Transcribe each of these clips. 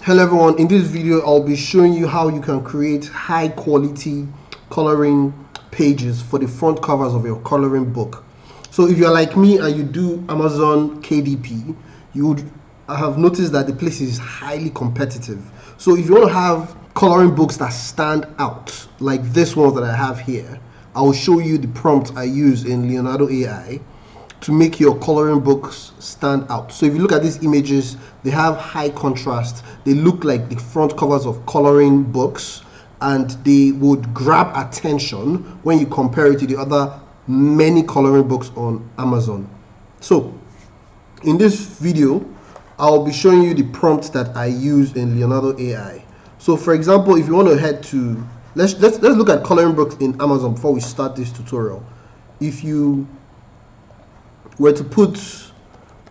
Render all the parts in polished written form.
Hello everyone, in this video I'll be showing you how you can create high quality coloring pages for the front covers of your coloring book. So if you're like me and you do Amazon KDP, you would have noticed that the place is highly competitive. So if you want to have coloring books that stand out, like this one that I have here, I will show you the prompt I use in Leonardo AI to make your coloring books stand out. So if you look at these images, they have high contrast. They look like the front covers of coloring books, and they would grab attention when you compare it to the other many coloring books on Amazon. So in this video, I'll be showing you the prompt that I use in Leonardo AI. So for example, if you want to head to, let's look at coloring books in Amazon before we start this tutorial. If you were to put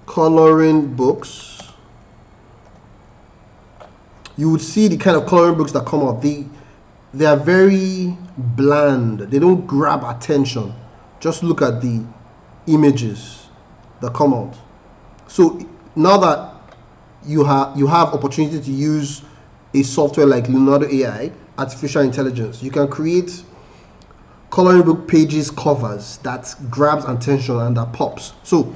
coloring books, you would see the kind of coloring books that come out. They are very bland. They don't grab attention. Just look at the images that come out. So now that you have opportunity to use a software like Leonardo AI, artificial intelligence, you can create coloring book pages covers that grabs attention and that pops. So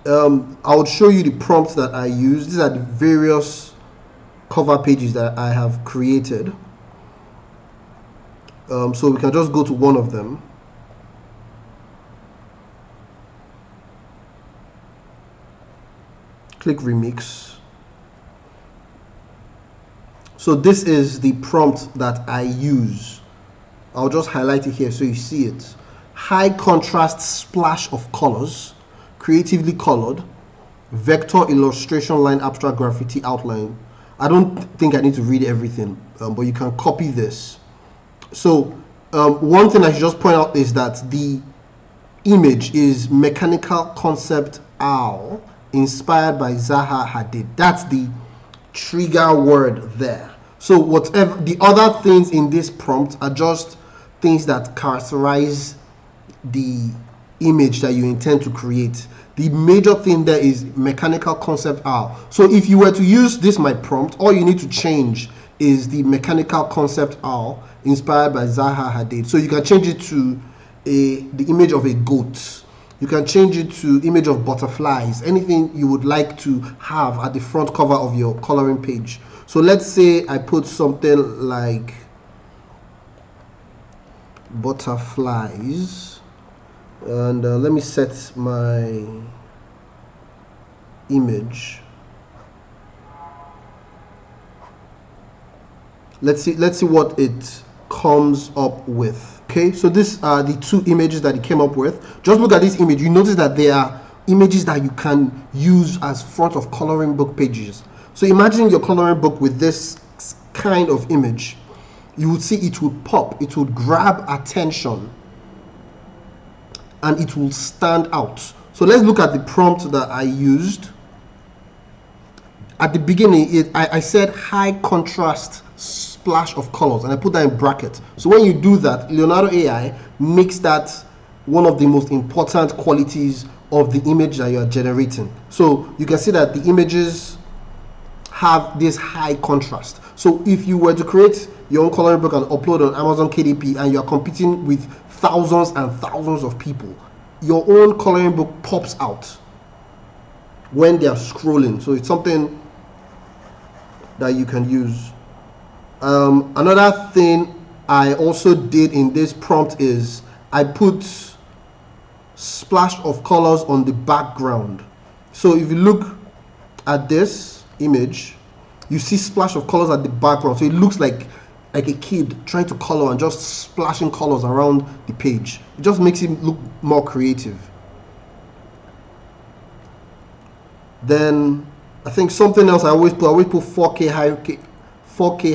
I would show you the prompts that I use. These are the various cover pages that I have created. So we can just go to one of them. Click remix. So this is the prompt that I use. I'll just highlight it here so you see it. High contrast splash of colors, creatively colored, vector illustration line, abstract graffiti outline. I don't think I need to read everything, but you can copy this. So one thing I should just point out is that the image is mechanical concept owl inspired by Zaha Hadid. That's the trigger word there. So whatever the other things in this prompt are just things that characterize the image that you intend to create. The major thing there is mechanical concept owl. So if you were to use this my prompt, all you need to change is the mechanical concept owl inspired by Zaha Hadid. So you can change it to the image of a goat. You can change it to image of butterflies, anything you would like to have at the front cover of your coloring page. So let's say I put something like butterflies, and let me set my image. Let's see what it comes up with. Okay, so these are the two images that it came up with. Just look at this image. You notice that they are images that you can use as front of coloring book pages. So imagine your coloring book with this kind of image. You would see it would pop, it would grab attention, and it will stand out. So let's look at the prompt that I used. At the beginning, I said high contrast splash of colors, and I put that in bracket. So when you do that, Leonardo AI makes that one of the most important qualities of the image that you are generating. So you can see that the images have this high contrast. So if you were to create your own coloring book and upload on Amazon KDP, and you are competing with thousands and thousands of people, your own coloring book pops out when they are scrolling. So it's something that you can use. Another thing I also did in this prompt is I put splash of colors on the background. So if you look at this image, you see splash of colors at the background. So it looks like a kid trying to color and just splashing colors around the page. It just makes it look more creative. Then I think something else I always put 4K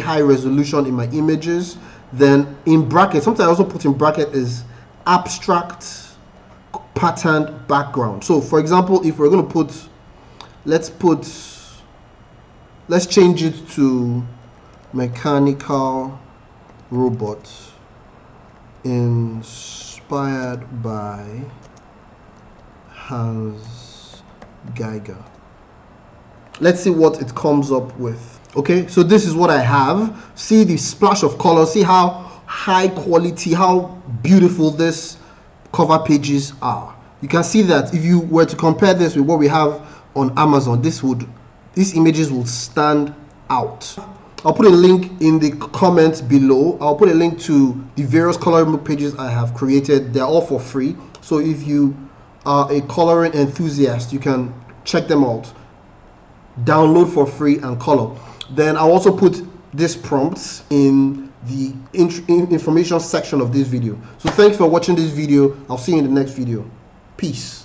high resolution in my images. Then in bracket, something I also put in bracket is abstract patterned background. So for example, if we're going to put, let's change it to mechanical robot inspired by Hans Geiger. Let's see what it comes up with. Okay, so this is what I have. See the splash of color. See how high quality, how beautiful this cover pages are. You can see that if you were to compare this with what we have on Amazon, these images will stand out. I'll put a link in the comments below. I'll put a link to the various coloring book pages I have created. They're all for free. So if you are a coloring enthusiast, you can check them out. Download for free and color. Then I'll also put these prompts in the information section of this video. So thanks for watching this video. I'll see you in the next video. Peace.